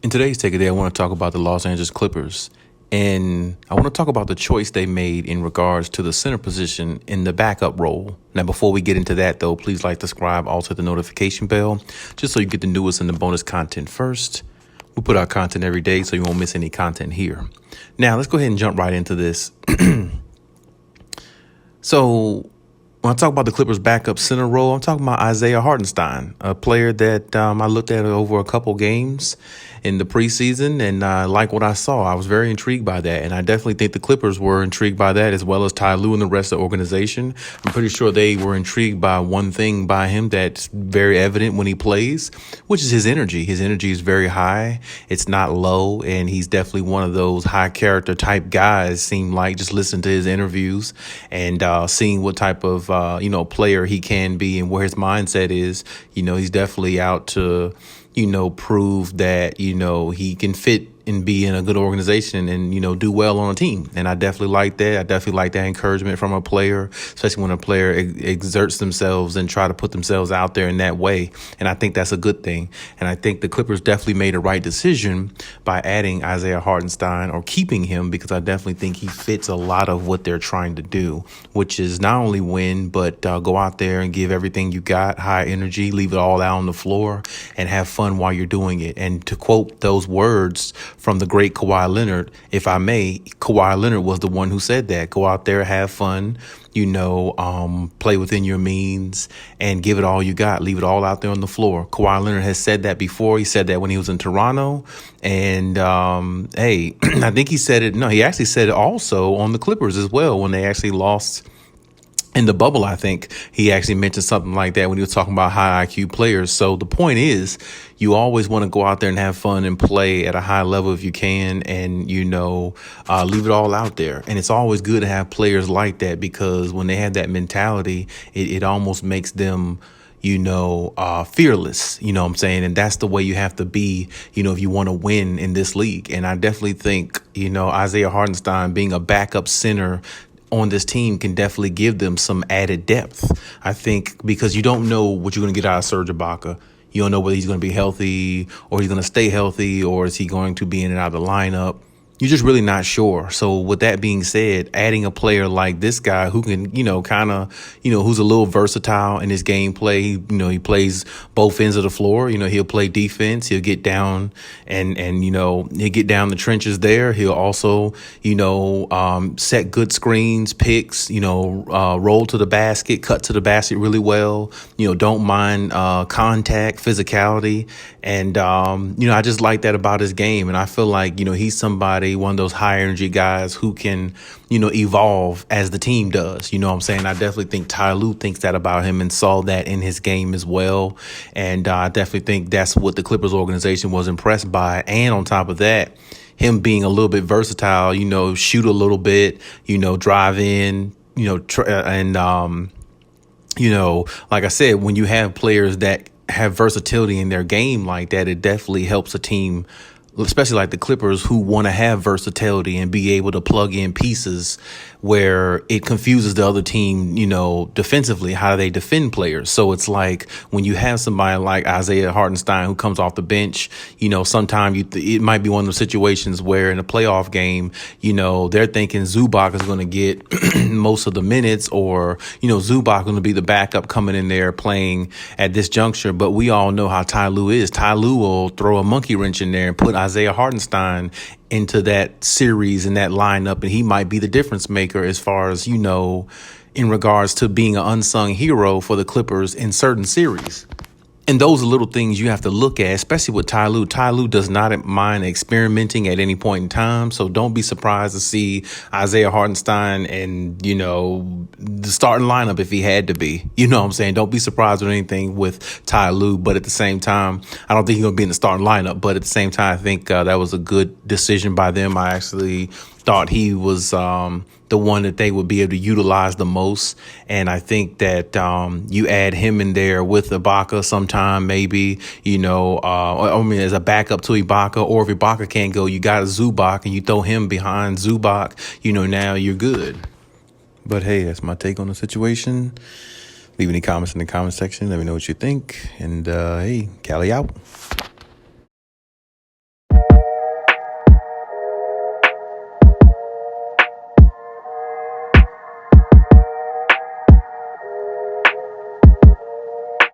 In today's Take a Day, I want to talk about the Los Angeles Clippers. And I want to talk about the choice they made in regards to the center position in the backup role. Now, before we get into that, though, please like, subscribe, also hit the notification bell, just so you get the newest and the bonus content first. We put out content every day, so you won't miss any content here. Now, let's go ahead and jump right into this. So, when I talk about the Clippers' backup center role, I'm talking about Isaiah Hardenstein, a player that I looked at over a couple games in the preseason, and I like what I saw. I was very intrigued by that, and I definitely think the Clippers were intrigued by that, as well as Ty Lue and the rest of the organization. I'm pretty sure they were intrigued by one thing by him that's very evident when he plays, which is his energy. His energy is very high. It's not low, and he's definitely one of those high-character type guys, seem like, just listen to his interviews and seeing what type of player he can be and where his mindset is. He's definitely out to prove that, he can fit and be in a good organization and, do well on a team. And I definitely like that. I definitely like that encouragement from a player, especially when a player exerts themselves and try to put themselves out there in that way. And I think that's a good thing. And I think the Clippers definitely made a right decision by adding Isaiah Hardenstein or keeping him, because I definitely think he fits a lot of what they're trying to do, which is not only win, but go out there and give everything you got, high energy, leave it all out on the floor and have fun while you're doing it. And to quote those words from the great Kawhi Leonard, if I may, Kawhi Leonard was the one who said that. Go out there, have fun, play within your means and give it all you got. Leave it all out there on the floor. Kawhi Leonard has said that before. He said that when he was in Toronto. And, I think he said it. No, he actually said it also on the Clippers as well when they actually lost in the bubble. I think he actually mentioned something like that when he was talking about high IQ players. So the point is, you always want to go out there and have fun and play at a high level if you can, and, leave it all out there. And it's always good to have players like that, because when they have that mentality, it almost makes them fearless, what I'm saying? And that's the way you have to be, if you want to win in this league. And I definitely think, Isaiah Hardenstein being a backup center on this team can definitely give them some added depth. I think because you don't know what you're going to get out of Serge Ibaka. You don't know whether he's going to be healthy or he's going to stay healthy, or is he going to be in and out of the lineup. You're just really not sure. So with that being said, adding a player like this guy who can, who's a little versatile in his gameplay. He plays both ends of the floor. He'll play defense. He'll get down and he'll get down the trenches there. He'll also, set good screens, picks, roll to the basket, cut to the basket really well. Don't mind contact, physicality. And, I just like that about his game. And I feel like, he's somebody, one of those high energy guys who can, evolve as the team does. What I'm saying? I definitely think Ty Lue thinks that about him and saw that in his game as well. And I definitely think that's what the Clippers organization was impressed by. And on top of that, him being a little bit versatile, shoot a little bit, drive in, like I said, when you have players that have versatility in their game like that, it definitely helps a team, especially like the Clippers, who want to have versatility and be able to plug in pieces where it confuses the other team, defensively. How do they defend players? So it's like when you have somebody like Isaiah Hardenstein who comes off the bench, sometimes it might be one of those situations where in a playoff game, they're thinking Zubac is going to get most of the minutes, or, Zubac going to be the backup coming in there playing at this juncture. But we all know how Ty Lue is. Ty Lue will throw a monkey wrench in there and put Isaiah Hardenstein into that series and that lineup, and he might be the difference maker as far as, in regards to being an unsung hero for the Clippers in certain series. And those are little things you have to look at, especially with Ty Lue. Ty Lue does not mind experimenting at any point in time. So don't be surprised to see Isaiah Hardenstein and, the starting lineup if he had to be. What I'm saying? Don't be surprised with anything with Ty Lue. But at the same time, I don't think he's going to be in the starting lineup. But at the same time, I think that was a good decision by them. I actually thought he was the one that they would be able to utilize the most. And I think that you add him in there with Ibaka sometime, maybe, as a backup to Ibaka, or if Ibaka can't go, you got Zubac and you throw him behind Zubac, now you're good. But hey, that's my take on the situation. Leave any comments in the comment section. Let me know what you think. And hey, Cali out.